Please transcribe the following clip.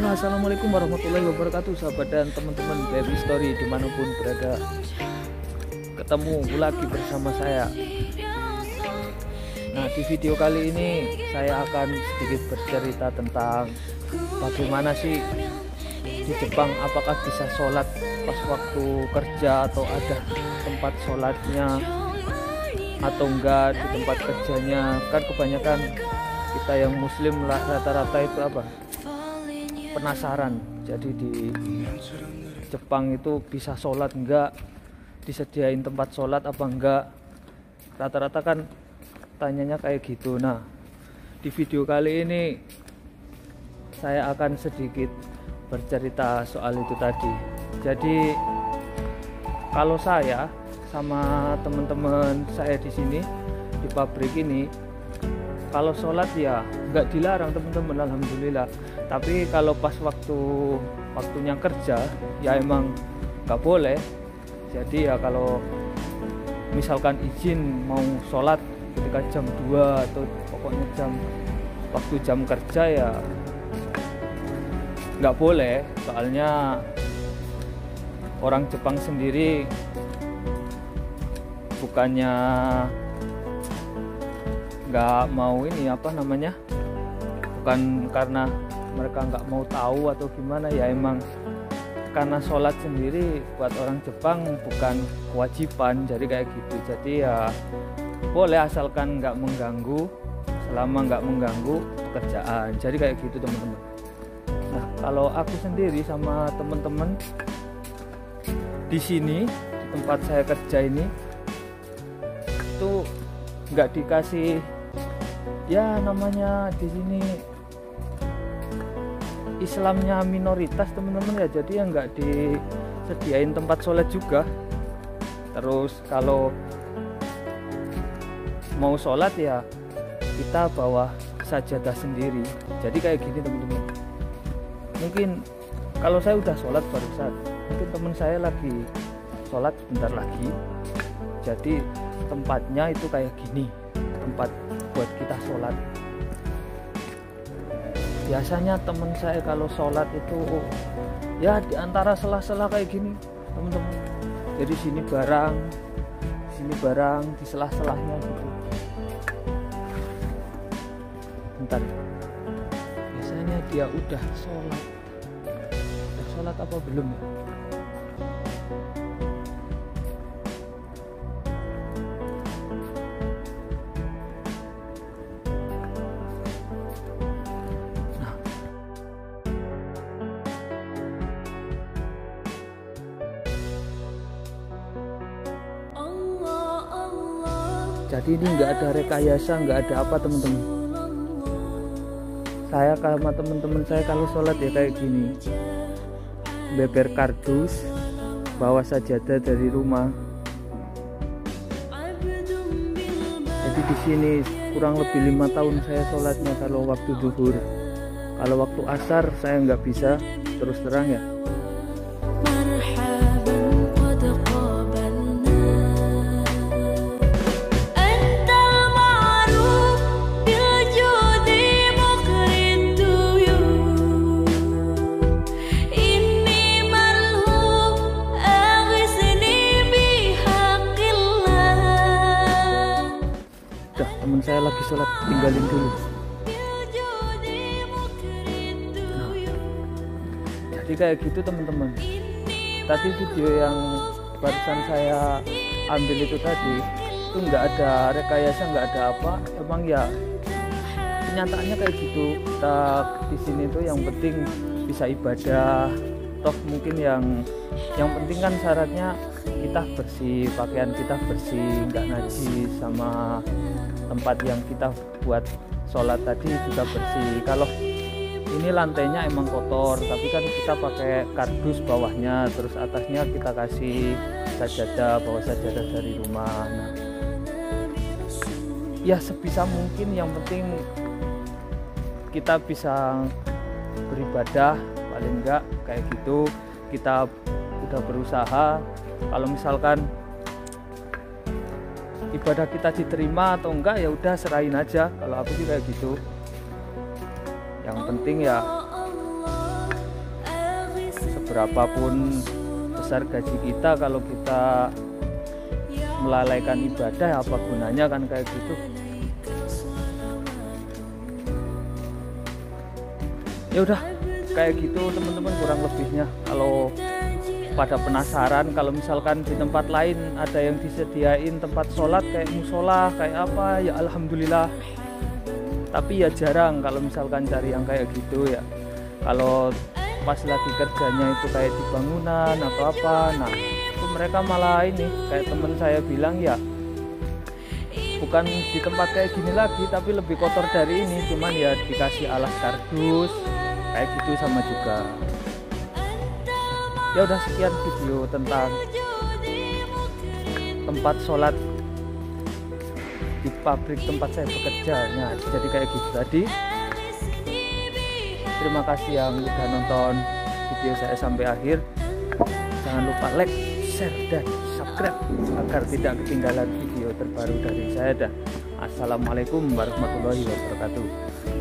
Halo, assalamualaikum warahmatullahi wabarakatuh, sahabat dan teman-teman Baby Story dimanapun berada. Ketemu lagi bersama saya. Nah, di video kali ini saya akan sedikit bercerita tentang bagaimana sih di Jepang, apakah bisa sholat pas waktu kerja atau ada tempat sholatnya atau enggak di tempat kerjanya. Kan kebanyakan kita yang muslim rata-rata itu penasaran, jadi di Jepang itu bisa sholat enggak, disediain tempat sholat apa enggak, rata-rata kan tanyanya kayak gitu. Nah, di video kali ini saya akan sedikit bercerita soal itu tadi. Jadi kalau saya sama teman-teman saya di sini di pabrik ini, kalau sholat ya nggak dilarang teman-teman, alhamdulillah. Tapi kalau pas waktunya kerja ya emang nggak boleh. Jadi ya kalau misalkan izin mau sholat ketika jam 2 atau pokoknya waktu jam kerja ya nggak boleh. Soalnya orang Jepang sendiri bukannya nggak mau bukan karena mereka nggak mau tahu atau gimana, ya emang karena sholat sendiri buat orang Jepang bukan kewajiban, jadi kayak gitu. Jadi ya boleh asalkan nggak mengganggu, selama nggak mengganggu pekerjaan, jadi kayak gitu teman-teman. Nah, kalau aku sendiri sama teman-teman di sini di tempat saya kerja ini itu nggak dikasih, ya namanya di sini Islamnya minoritas teman-teman ya, jadi ya nggak disediain tempat sholat juga. Terus kalau mau sholat ya kita bawa sajadah sendiri, jadi kayak gini teman-teman. Mungkin kalau saya udah sholat barusan, mungkin teman saya lagi sholat sebentar lagi, jadi tempatnya itu kayak gini, tempat buat kita sholat. Biasanya teman saya kalau sholat itu ya di antara sela-sela kayak gini teman-teman. Jadi sini barang di sela-selahnya gitu. Bentar, biasanya dia udah sholat apa belum ya? Jadi ini nggak ada rekayasa, nggak ada apa teman-teman. Saya sama teman-teman saya kalau sholat ya kayak gini, beber kardus, bawa sajadah dari rumah. Jadi di sini kurang lebih 5 tahun saya sholatnya kalau waktu zuhur. Kalau waktu asar saya nggak bisa, terus terang ya. Teman saya lagi sholat, tinggalin dulu. Nah, jadi kayak gitu teman-teman. Tadi video yang barusan saya ambil itu tadi itu nggak ada rekayasa, nggak ada apa, emang ya kenyataannya kayak gitu. Kita di sini tuh yang penting bisa ibadah, toh mungkin yang penting kan syaratnya kita bersih, pakaian kita bersih, nggak najis, sama tempat yang kita buat sholat tadi juga bersih. Kalau ini lantainya emang kotor, tapi kan kita pakai kardus bawahnya, terus atasnya kita kasih sajadah, bawa sajadah dari rumah. Nah, ya sebisa mungkin yang penting kita bisa beribadah, paling enggak kayak gitu kita udah berusaha. Kalau misalkan ibadah kita diterima atau enggak ya udah serahin aja. Kalau aku sih kayak gitu. Yang penting ya berapapun besar gaji kita, kalau kita melalaikan ibadah, apa gunanya kan kayak gitu. Ya udah kayak gitu teman-teman kurang lebihnya. Kalau pada penasaran, kalau misalkan di tempat lain ada yang disediain tempat sholat kayak musola kayak apa, ya alhamdulillah. Tapi ya jarang kalau misalkan cari yang kayak gitu ya. Kalau pas lagi kerjanya itu kayak di bangunan atau apa, nah itu mereka malah ini kayak temen saya bilang ya, bukan di tempat kayak gini lagi tapi lebih kotor dari ini, cuman ya dikasih alas kardus kayak gitu sama juga. Ya udah sekian video tentang tempat sholat di pabrik tempat saya bekerja. Nah jadi kayak gitu tadi. Terima kasih yang udah nonton video saya sampai akhir. Jangan lupa like, share, dan subscribe agar tidak ketinggalan video terbaru dari saya. Dan assalamualaikum warahmatullahi wabarakatuh.